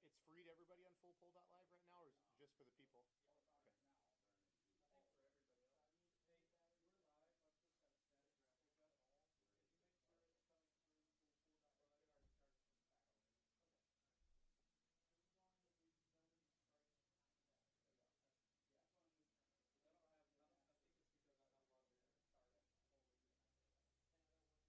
it's free to everybody on fullpoll.live right now, or is it just for the people? Okay. I think for everybody else. Hey, we're live. I've just got a static graphic up. Could you make sure it's coming through full.live? It already started from the back already. Okay. Just as long as nobody strikes that. Yeah. Yeah. Just want to make sure. Because I don't have. I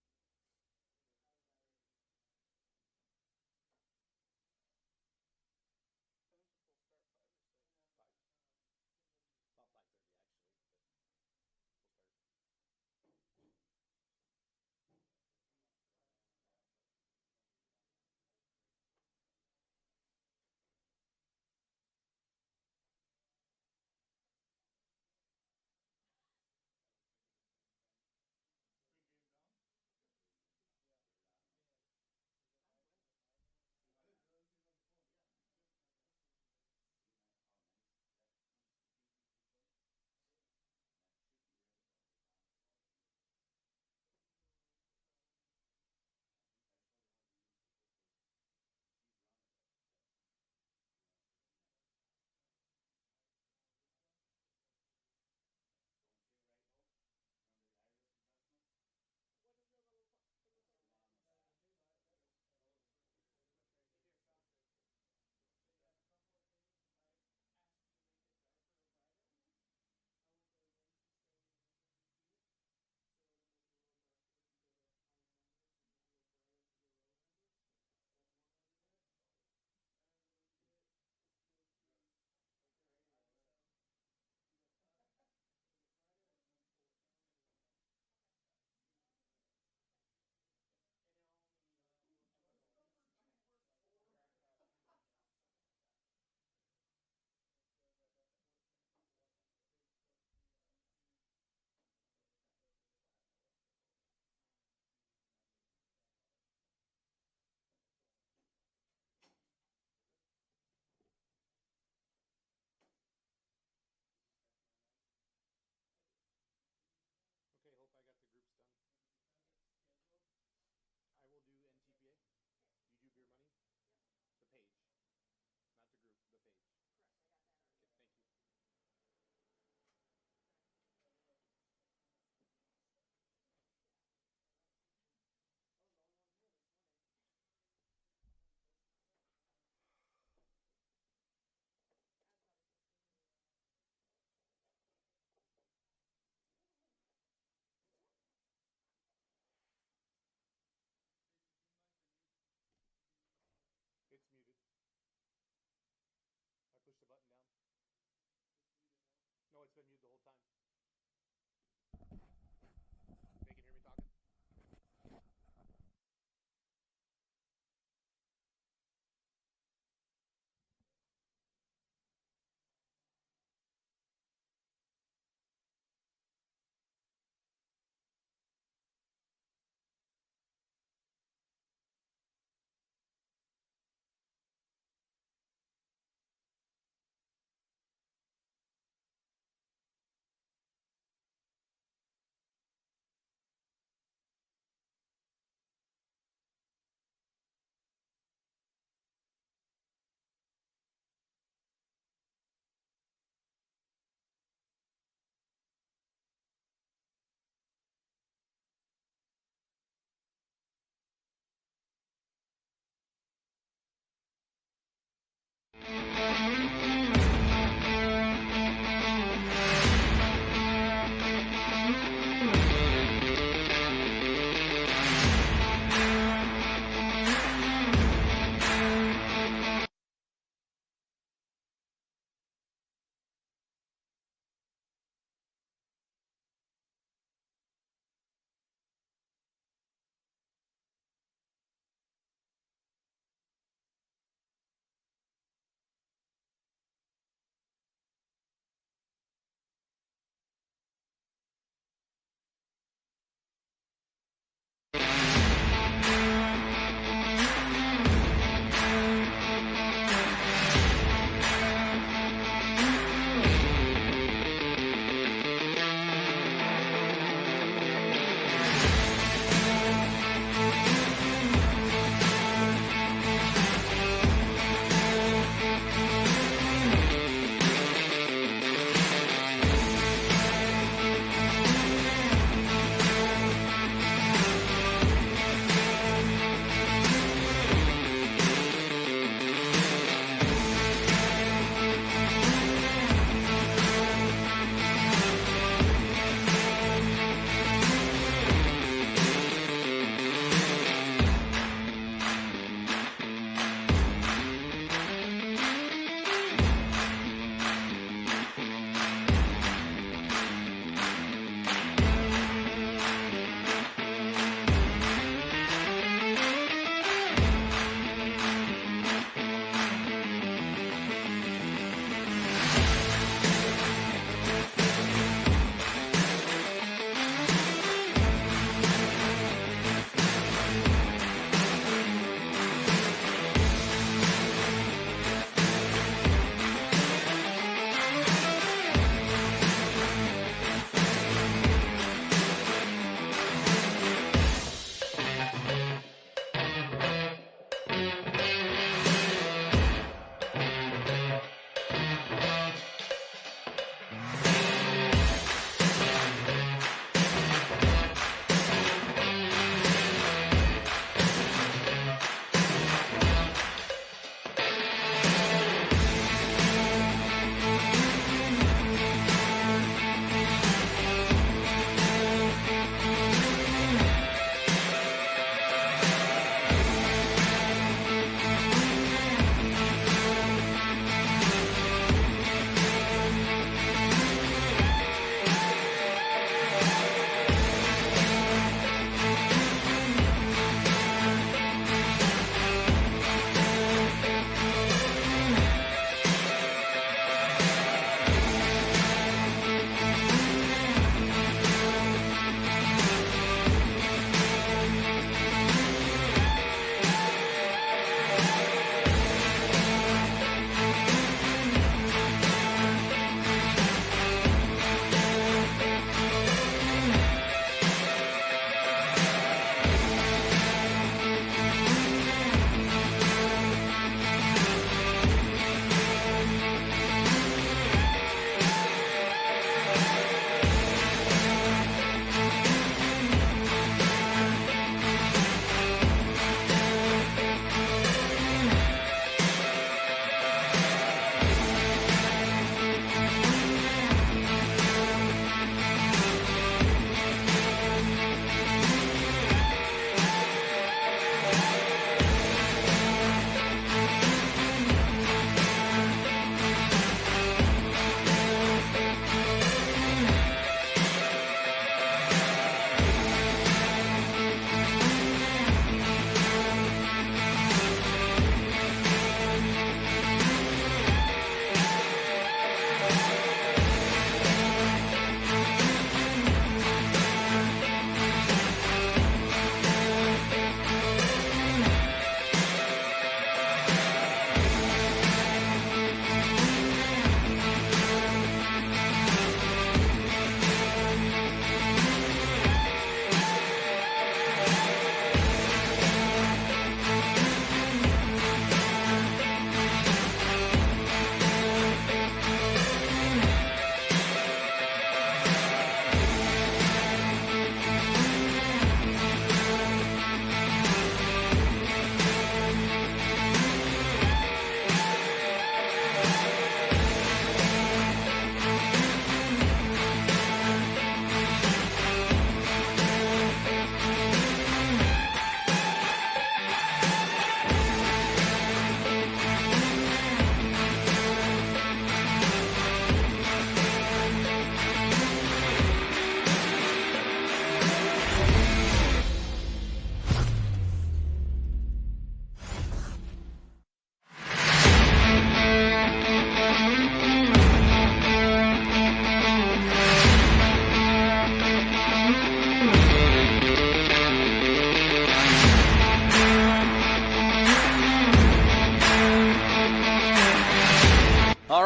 think it's because I'm not logged in at the start only. And I don't want to have that issue. Having that issue. Sometimes we'll start 5 or 6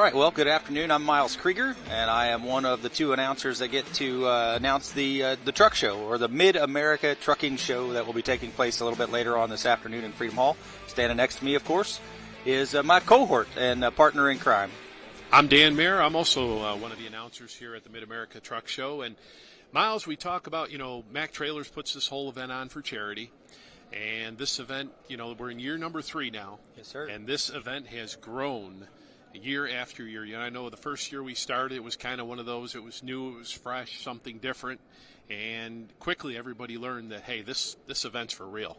right, well, good afternoon. I'm Miles Krieger, and I am one of the two announcers that get to announce the truck show, or the Mid-America Trucking Show, that will be taking place a little bit later on this afternoon in Freedom Hall. Standing next to me, of course, is my cohort and partner in crime. I'm Dan Mayer. I'm also one of the announcers here at the Mid-America Truck Show. And, Miles, we talk about, Mack Trailers puts this whole event on for charity. And this event, we're in year number 3 now. Yes, sir. And this event has grown year after year. I know the first year we started, it was kind of one of those, it was new, it was fresh, something different. And quickly everybody learned that, hey, this event's for real.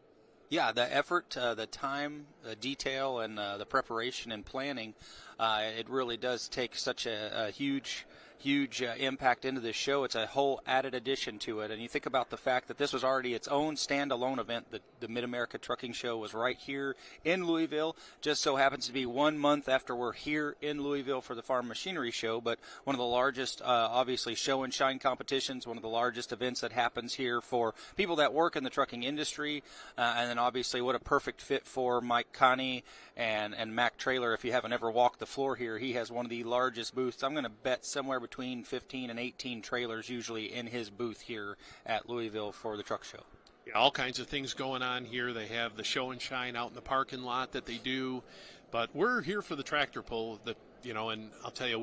Yeah, the effort, the time, the detail, and the preparation and planning, it really does take such a huge impact into this show. It's a whole added addition to it. And you think about the fact that this was already its own standalone event. The Mid-America Trucking Show was right here in Louisville. Just so happens to be 1 month after we're here in Louisville for the Farm Machinery Show, but one of the largest, obviously, show and shine competitions, one of the largest events that happens here for people that work in the trucking industry. And then, obviously, what a perfect fit for Mike Connie and Mack Trailer. If you haven't ever walked the floor here, he has one of the largest booths. I'm going to bet somewhere between 15 and 18 trailers usually in his booth here at Louisville for the truck show. Yeah, all kinds of things going on here. They have the show and shine out in the parking lot that they do, but we're here for the tractor pull. And I'll tell you,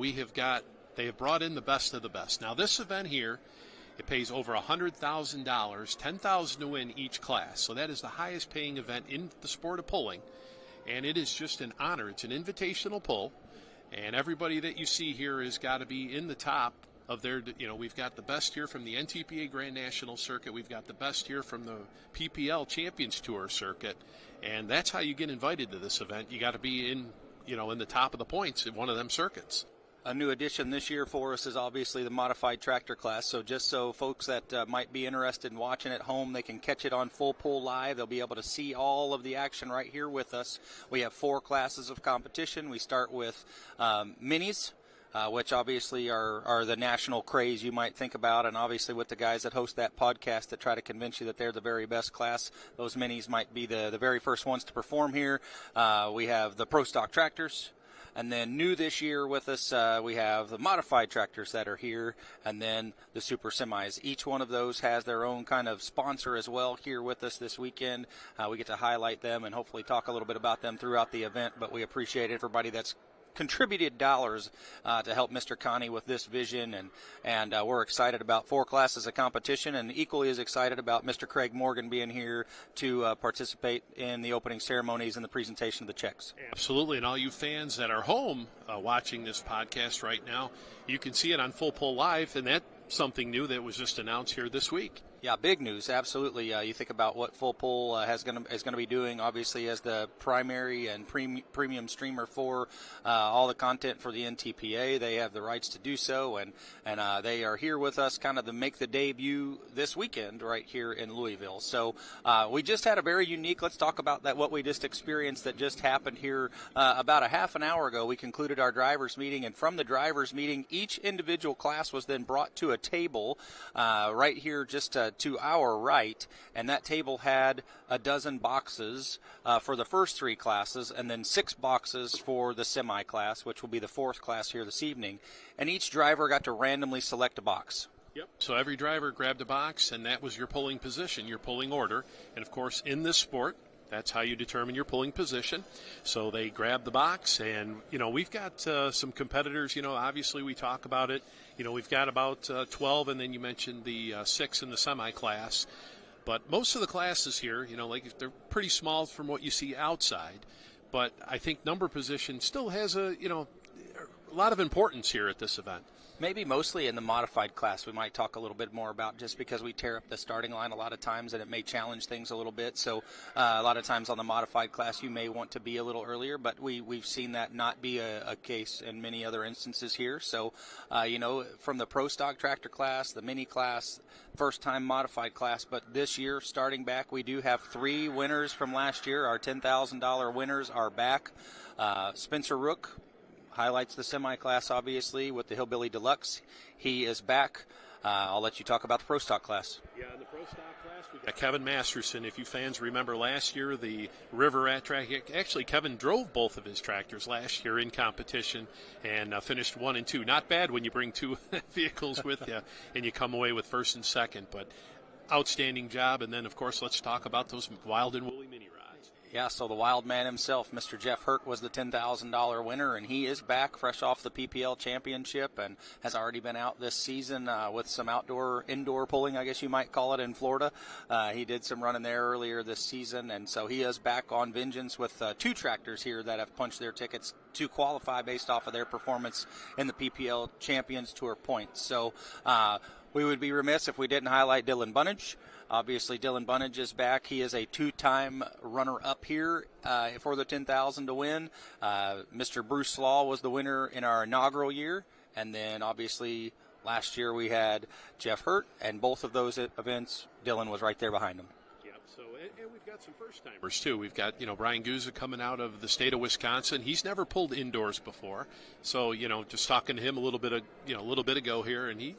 they have brought in the best of the best. Now this event here, it pays over $100,000, $10,000 to win each class. So that is the highest paying event in the sport of pulling. And it is just an honor. It's an invitational pull, and everybody that you see here has got to be in the top of their, we've got the best here from the NTPA Grand National Circuit. We've got the best here from the PPL Champions Tour Circuit, and that's how you get invited to this event. You got to be in the top of the points in one of them circuits. A new addition this year for us is obviously the modified tractor class. So just so folks that might be interested in watching at home, they can catch it on Full Pull Live. They'll be able to see all of the action right here with us. We have 4 classes of competition. We start with minis, which obviously are the national craze you might think about, and obviously with the guys that host that podcast that try to convince you that they're the very best class, those minis might be the very first ones to perform here. We have the Pro Stock tractors. And then new this year with us, we have the modified tractors that are here, and then the super semis. Each one of those has their own kind of sponsor as well here with us this weekend. We get to highlight them and hopefully talk a little bit about them throughout the event, but we appreciate everybody that's contributed dollars to help Mr. Connie with this vision, and we're excited about 4 classes of competition, and equally as excited about Mr. Craig Morgan being here to participate in the opening ceremonies and the presentation of the checks. Absolutely, and all you fans that are home watching this podcast right now, you can see it on Full Pull Live, and that's something new that was just announced here this week. Yeah, big news, absolutely. You think about what Full Pull is going to be doing, obviously, as the primary and premium streamer for all the content for the NTPA. They have the rights to do so, and they are here with us kind of to make the debut this weekend right here in Louisville. So we just had a very unique, let's talk about that, what we just experienced that just happened here about a half an hour ago. We concluded our drivers meeting, and from the drivers meeting, each individual class was then brought to a table right here just to our right, and that table had a dozen boxes for the first 3 classes, and then 6 boxes for the semi class, which will be the 4th class here this evening. And each driver got to randomly select a box. Yep. So every driver grabbed a box, and that was your pulling position, your pulling order. And of course, in this sport, that's how you determine your pulling position. So they grabbed the box, and, we've got some competitors, obviously we talk about it. We've got about 12, and then you mentioned the 6 in the semi-class. But most of the classes here, they're pretty small from what you see outside. But I think number position still has a lot of importance here at this event. Maybe mostly in the modified class we might talk a little bit more about, just because we tear up the starting line a lot of times and it may challenge things a little bit. So a lot of times on the modified class you may want to be a little earlier, but we've seen that not be a case in many other instances here. So, from the Pro Stock tractor class, the mini class, first time modified class, but this year starting back we do have 3 winners from last year. Our $10,000 winners are back. Spencer Rook highlights the semi-class, obviously, with the Hillbilly Deluxe. He is back. I'll let you talk about the Pro Stock class. Yeah, in the Pro Stock class, we've got Kevin Masterson. If you fans remember last year, the River Rat track, actually Kevin drove both of his tractors last year in competition and finished 1 and 2. Not bad when you bring 2 vehicles with you and you come away with first and second, but outstanding job. And then, of course, let's talk about those wild and woolly mini rods. Yeah, so the wild man himself, Mr. Jeff Hurt, was the $10,000 winner, and he is back fresh off the PPL championship and has already been out this season with some indoor pulling, I guess you might call it, in Florida. He did some running there earlier this season, and so he is back on vengeance with 2 tractors here that have punched their tickets to qualify based off of their performance in the PPL Champions Tour points. So we would be remiss if we didn't highlight Dylan Bunnage. Obviously, Dylan Bunnage is back. He is a 2-time runner-up here for the $10,000 to win. Mr. Bruce Law was the winner in our inaugural year. And then, obviously, last year we had Jeff Hurt. And both of those events, Dylan was right there behind him. Yep. So, and we've got some first-timers, too. We've got, Brian Guza coming out of the state of Wisconsin. He's never pulled indoors before. So, just talking to him a little bit ago here. And he's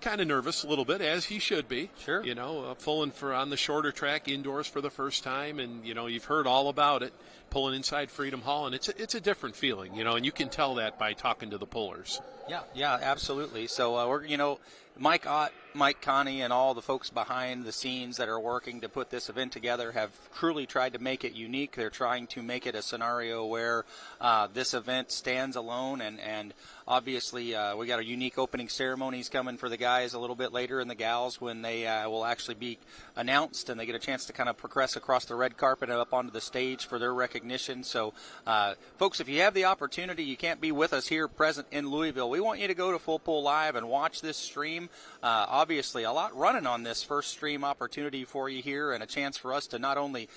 kind of nervous a little bit, as he should be. Sure. Pulling on the shorter track indoors for the first time, and you've heard all about it, pulling inside Freedom Hall, and it's a different feeling, and you can tell that by talking to the pullers. Yeah, absolutely. So we're Mike Ott, Mike Connie, and all the folks behind the scenes that are working to put this event together have truly tried to make it unique. They're trying to make it a scenario where this event stands alone, and obviously we got a unique opening ceremonies coming for the guys a little bit later, and the gals when they will actually be announced and they get a chance to kind of progress across the red carpet and up onto the stage for their recognition. So folks, if you have the opportunity, you can't be with us here present in Louisville, we want you to go to Full Pull Live and watch this stream. Obviously, a lot running on this first stream opportunity for you here, and a chance for us to not only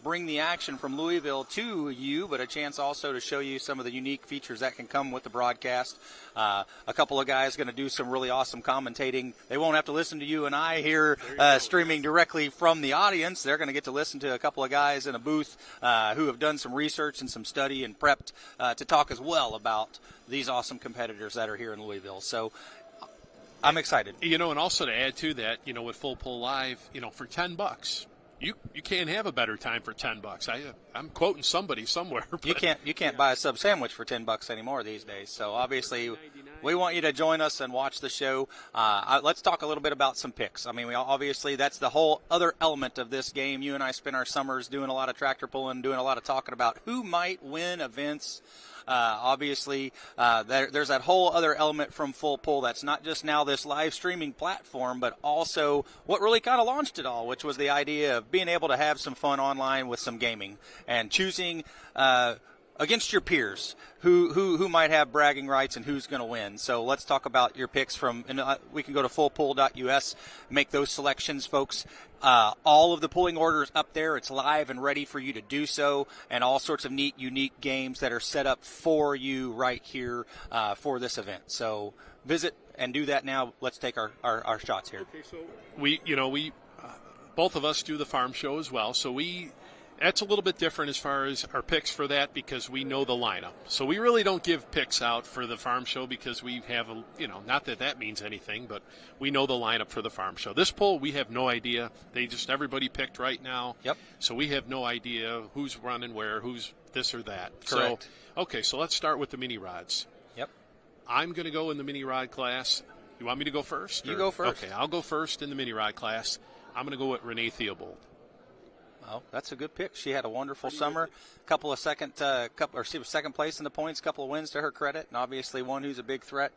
bring the action from Louisville to you, but a chance also to show you some of the unique features that can come with the broadcast. A couple of guys going to do some really awesome commentating. They won't have to listen to you and I here streaming directly from the audience. They're going to get to listen to a couple of guys in a booth who have done some research and some study and prepped to talk as well about these awesome competitors that are here in Louisville. So I'm excited. And also to add to that, with Full Pull Live, for $10, you can't have a better time for $10. I'm quoting somebody somewhere. You can't buy a sub sandwich for $10 anymore these days. So obviously, we want you to join us and watch the show. Let's talk a little bit about some picks. I mean, obviously that's the whole other element of this game. You and I spend our summers doing a lot of tractor pulling, doing a lot of talking about who might win events. Obviously, there's that whole other element from Full Pull that's not just now this live streaming platform, but also what really kind of launched it all, which was the idea of being able to have some fun online with some gaming and choosing against your peers who might have bragging rights and who's going to win. So let's talk about your picks we can go to fullpull.us, make those selections, folks. All of the pulling orders up there. It's live and ready for you to do so, and all sorts of neat, unique games that are set up for you right here for this event. So visit and do that now. Let's take our shots here. Okay, so we both of us do the farm show as well, so that's a little bit different as far as our picks for that because we know the lineup. So we really don't give picks out for the farm show because we have not that means anything, but we know the lineup for the farm show. This poll, we have no idea. Everybody picked right now. Yep. So we have no idea who's running where, who's this or that. Correct. So let's start with the mini rods. Yep. I'm going to go in the mini rod class. You want me to go first? You go first. Okay, I'll go first in the mini rod class. I'm going to go with Renee Theobald. Well, that's a good pick. She had a wonderful summer. She was second place in the points, couple of wins to her credit, and obviously one who's a big threat.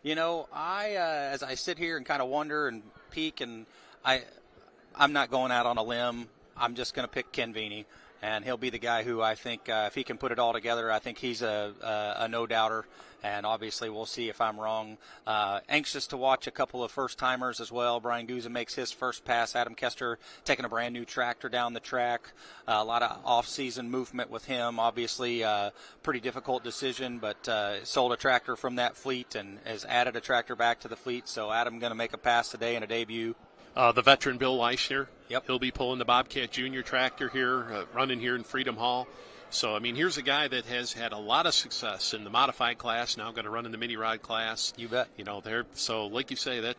As I sit here and kind of wonder and peek, and I'm not going out on a limb. I'm just going to pick Ken Veeney, and he'll be the guy who I think, if he can put it all together, I think he's a no-doubter. And obviously we'll see if I'm wrong. Anxious to watch a couple of first-timers as well. Brian Guza makes his first pass. Adam Kester taking a brand-new tractor down the track. A lot of off-season movement with him. Obviously, pretty difficult decision, but sold a tractor from that fleet and has added a tractor back to the fleet. So Adam going to make a pass today in a debut. The veteran Bill Leishner. Yep. He'll be pulling the Bobcat Junior tractor here, running here in Freedom Hall. So, I mean, here's a guy that has had a lot of success in the modified class, now going to run in the mini rod class. You bet. You know, so like you say, I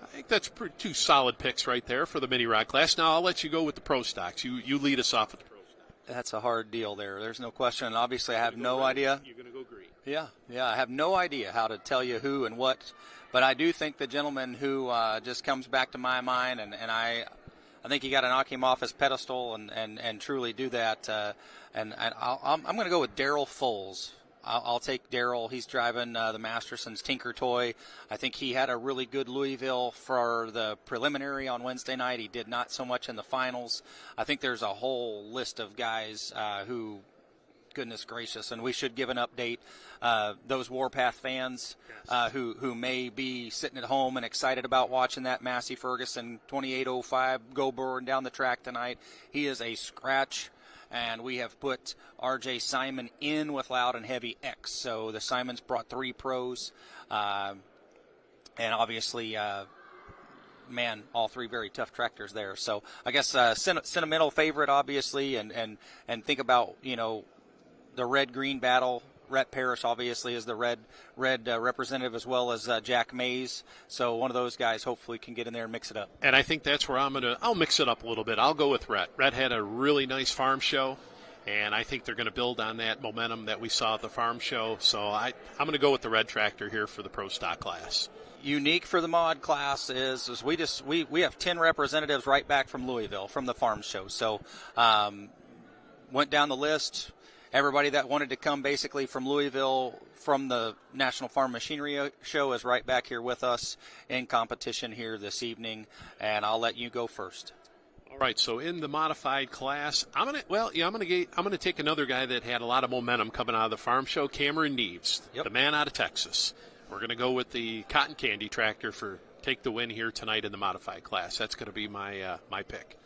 think that's two solid picks right there for the mini rod class. Now I'll let you go with the pro stocks. You lead us off with the pro stocks. That's a hard deal there. There's no question. And obviously, I have no idea. You're going to go green. Yeah. I have no idea how to tell you who and what, but I do think the gentleman who just comes back to my mind, and I think you got to knock him off his pedestal and truly do that. I'm going to go with Daryl Foles. I'll take Daryl. He's driving the Masterson's Tinker Toy. I think he had a really good Louisville for the preliminary on Wednesday night. He did not so much in the finals. I think there's a whole list of guys who, goodness gracious, and we should give an update. Those Warpath fans who may be sitting at home and excited about watching that Massey Ferguson 2805 go burn down the track tonight. He is a scratch. And we have put R.J. Simon in with Loud and Heavy X. So the Simons brought 3 pros. And obviously, all 3 very tough tractors there. So I guess sentimental favorite, obviously, and think about, the red-green battle. Rhett Parrish, obviously, is the red representative, as well as Jack Mays. So one of those guys hopefully can get in there and mix it up. And I think that's where I'll mix it up a little bit. I'll go with Rhett. Rhett had a really nice farm show, and I think they're going to build on that momentum that we saw at the farm show. So I'm going to go with the red tractor here for the pro stock class. Unique for the mod class is we have 10 representatives right back from Louisville from the farm show. So went down the list. Everybody that wanted to come basically from Louisville from the National Farm Machinery Show is right back here with us in competition here this evening, and I'll let you go first. All right, so in the modified class, I'm gonna take another guy that had a lot of momentum coming out of the farm show, Cameron Neves, the man out of Texas. We're gonna go with the cotton candy tractor for take the win here tonight in the modified class. That's gonna be my pick.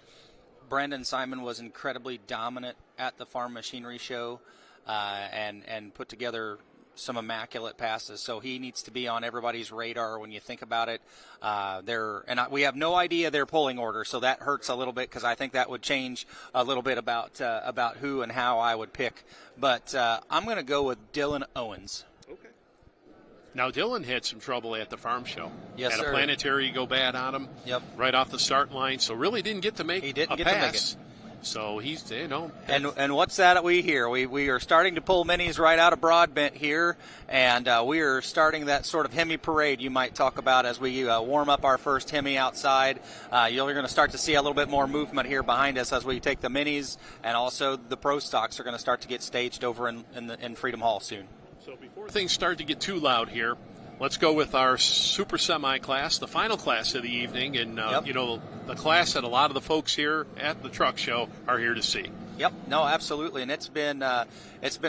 Brandon Simon was incredibly dominant at the Farm Machinery Show and put together some immaculate passes. So he needs to be on everybody's radar when you think about it. We have no idea their polling order, so that hurts a little bit because I think that would change a little bit about who and how I would pick. But I'm going to go with Dylan Owens. Okay. Now, Dylan had some trouble at the farm show. Yes, had sir. a planetary go bad on him right off the starting line, so really didn't get to make a pass. So he's, And what's that we hear? We are starting to pull minis right out of Broadbent here, and we are starting that sort of Hemi parade you might talk about as we warm up our first Hemi outside. You're going to start to see a little bit more movement here behind us as we take the minis, and also the pro stocks are going to start to get staged over in Freedom Hall soon. So before things start to get too loud here, let's go with our super semi class, the final class of the evening, and the class that a lot of the folks here at the truck show are here to see. Yep, no, absolutely, and it's been a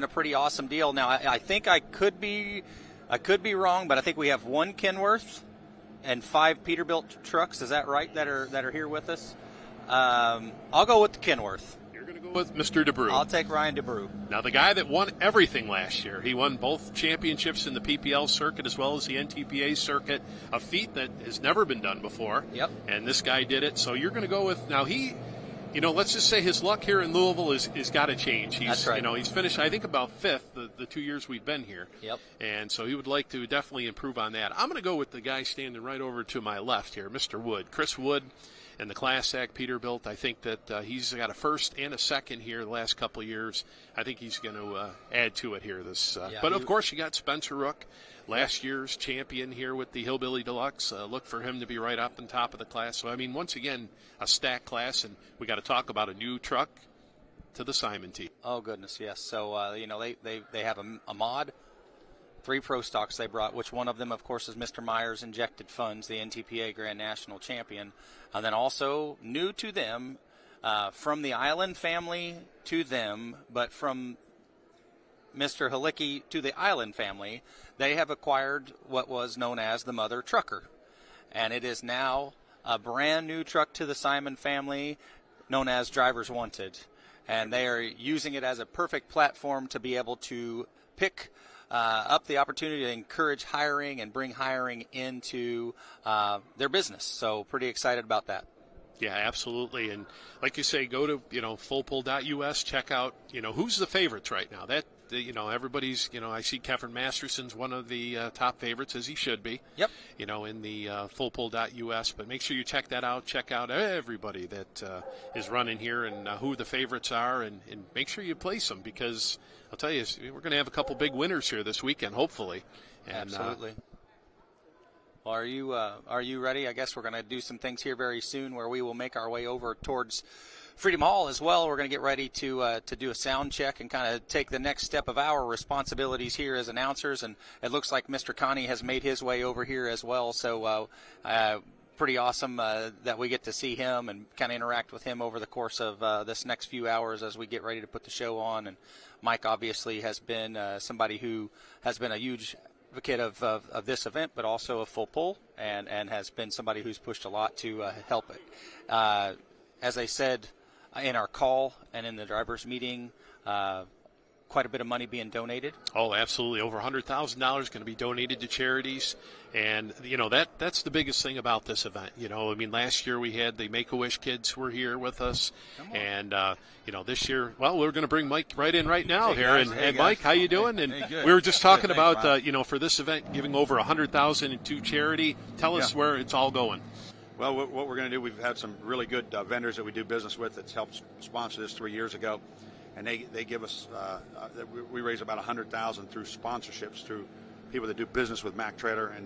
pretty awesome deal. Now, I think I could be wrong, but I think we have 1 Kenworth and 5 Peterbilt trucks. Is that right? That are here with us. I'll go with the Kenworth. With Mr. DeBrew. I'll take Ryan DeBrew. Now, the guy that won everything last year, he won both championships in the PPL circuit as well as the NTPA circuit, a feat that has never been done before. Yep. And this guy did it. So you're going to go with, now let's just say his luck here in Louisville is got to change. That's right. He's finished, I think, about 5th the 2 years we've been here. Yep. And so he would like to definitely improve on that. I'm going to go with the guy standing right over to my left here, Mr. Wood, Chris Wood. And the Class Act Peterbilt, I think that he's got a first and a second here the last couple of years. I think he's going to add to it here. But, of course, you got Spencer Rook, last year's champion here with the Hillbilly Deluxe. Look for him to be right up on top of the class. So, I mean, once again, a stacked class, and we got to talk about a new truck to the Simon team. Oh, goodness, yes. So, they have a mod. 3 pro stocks they brought, which one of them, of course, is Mr. Meyer's Injected Funds, the NTPA Grand National Champion. And then also new to them, from the Island family to them, but from Mr. Halicki to the Island family, they have acquired what was known as the Mother Trucker. And it is now a brand new truck to the Simon family known as Drivers Wanted. And they are using it as a perfect platform to be able to pick up the opportunity to encourage hiring and bring hiring into their business. So pretty excited about that. Yeah, absolutely. And like you say, go to, fullpull.us, check out, who's the favorites right now. Everybody's, I see Kevin Masterson's one of the top favorites, as he should be. Yep. In the fullpull.us. But make sure you check that out. Check out everybody that is running here and who the favorites are, and make sure you place them, because I'll tell you, we're going to have a couple big winners here this weekend, hopefully. And, absolutely. Well, are you ready? I guess we're going to do some things here very soon where we will make our way over towards Freedom Hall as well. We're going to get ready to do a sound check and kind of take the next step of our responsibilities here as announcers. And it looks like Mr. Connie has made his way over here as well. So pretty awesome that we get to see him and kind of interact with him over the course of this next few hours as we get ready to put the show on. And Mike obviously has been somebody who has been a huge advocate of this event, but also of Full Pull, and has been somebody who's pushed a lot to help it. As I said in our call and in the drivers' meeting, quite a bit of money being donated. Oh, absolutely. Over $100,000 going to be donated to charities. And, that's the biggest thing about this event. Last year we had the Make-A-Wish kids were here with us. And, this year, well, we're going to bring Mike right in right now here. And Mike, how you doing? And we were just talking about, for this event, giving over $100,000 to charity. Tell us where it's all going. Well, what we're going to do, we've had some really good vendors that we do business with that's helped sponsor this 3 years ago. And they give us, we raise about $100,000 through sponsorships, through people that do business with Mack Trailer. And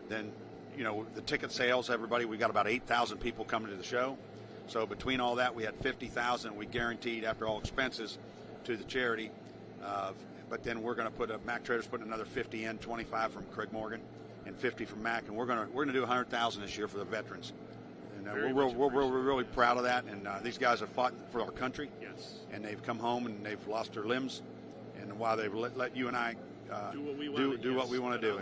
then the ticket sales, everybody, we got about 8,000 people coming to the show. So between all that, we had $50,000 we guaranteed after all expenses to the charity. But then we're going to put Mack Trailer's putting another 50 in, 25 from Craig Morgan and 50 from Mack. And we're going to do $100,000 this year for the veterans. And we're really proud of that. And these guys have fought for our country. Yes. And they've come home and they've lost their limbs. And while they've let you and I do what we want to do.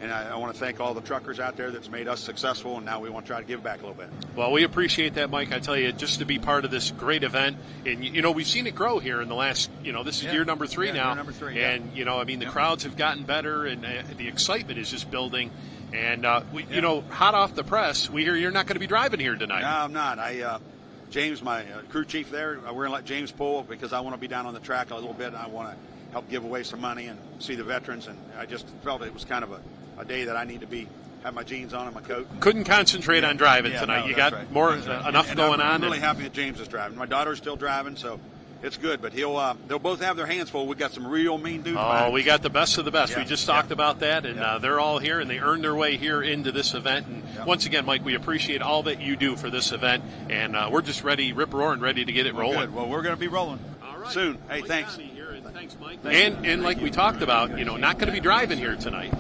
And I want to thank all the truckers out there that's made us successful, and now we want to try to give back a little bit. Well, we appreciate that, Mike. I tell you, just to be part of this great event, and we've seen it grow here in the last, this is year number 3 now. Year number 3, and the crowds have gotten better, and the excitement is just building. And hot off the press, we hear you're not going to be driving here tonight. No, I'm not. James, my crew chief there, we're going to let James pull because I want to be down on the track a little bit, and I want to help give away some money and see the veterans. And I just felt it was kind of a day that I need to have my jeans on and my coat. Couldn't concentrate on driving tonight. No, you got right. more Right. enough and going on. I'm really happy that James is driving. My daughter's still driving, so it's good. But they'll both have their hands full. We got some real mean dudes. Oh, we got the best of the best. Yeah. We just talked about that, and they're all here, and they earned their way here into this event. And once again, Mike, we appreciate all that you do for this event, and we're just ready, rip-roaring, ready to get it rolling. Good. Well, we're going to be rolling soon. Hey, Mike thanks. Connie here, and thanks, Mike. And like we talked about, not going to be driving here tonight.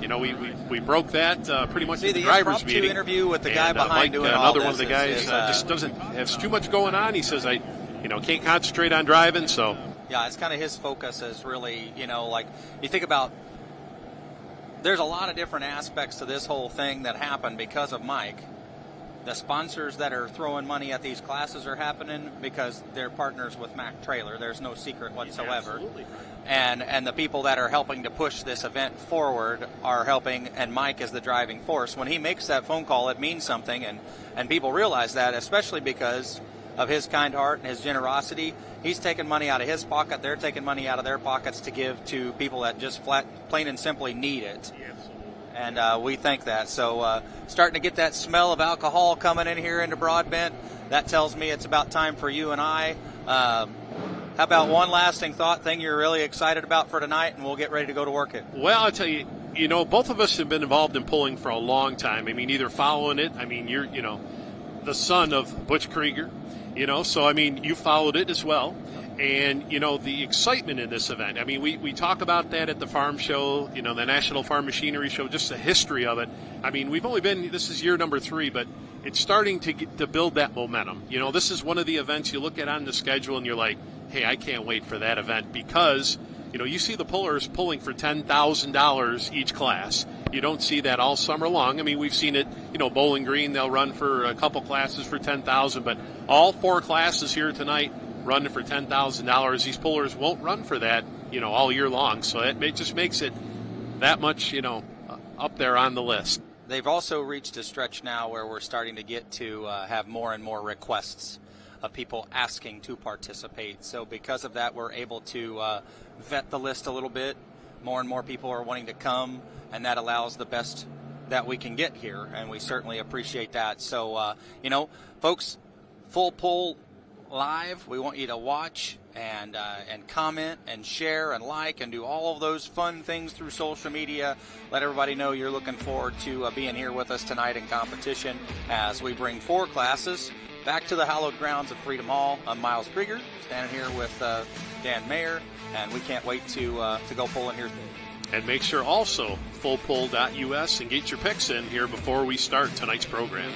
We broke that pretty much in the drivers' meeting. Interview with the guy and, behind Mike, doing another all one of the guys just doesn't have too much going on. He says, I can't concentrate on driving, so. Yeah, it's kind of his focus is really, like you think about, there's a lot of different aspects to this whole thing that happened because of Mike. The sponsors that are throwing money at these classes are happening because they're partners with Mack Trailer. There's no secret whatsoever. Absolutely. And the people that are helping to push this event forward are helping, and Mike is the driving force. When he makes that phone call, it means something, and people realize that, especially because of his kind heart and his generosity. He's taking money out of his pocket. They're taking money out of their pockets to give to people that just plain and simply need it. And we think that. So starting to get that smell of alcohol coming in here into Broadbent, that tells me it's about time for you and I. How about one lasting thought, thing you're really excited about for tonight, and we'll get ready to go to work it? Well, I'll tell you, both of us have been involved in pulling for a long time. I mean, either following it. I mean, you're, the son of Butch Krieger, so, I mean, you followed it as well. And, the excitement in this event. I mean, we talk about that at the farm show, the National Farm Machinery Show, just the history of it. I mean, we've only been, this is year number 3, but it's starting to build that momentum. This is one of the events you look at on the schedule and you're like, hey, I can't wait for that event because, you see the pullers pulling for $10,000 each class. You don't see that all summer long. I mean, we've seen it, Bowling Green, they'll run for a couple classes for $10,000, but all 4 classes here tonight running for $10,000. These pullers won't run for that, all year long. So it just makes it that much, up there on the list. they've also reached a stretch now where we're starting to get to have more and more requests of people asking to participate. So because of that, we're able to vet the list a little bit. More and more people are wanting to come, and that allows the best that we can get here, and we certainly appreciate that. So, folks, Full Pull Live, we want you to watch and comment and share and like and do all of those fun things through social media. Let everybody know you're looking forward to being here with us tonight in competition as we bring 4 classes back to the hallowed grounds of Freedom Hall. I'm Miles Krieger, standing here with Dan Mayer, and we can't wait to go pulling here. And make sure also fullpull.us and get your picks in here before we start tonight's program.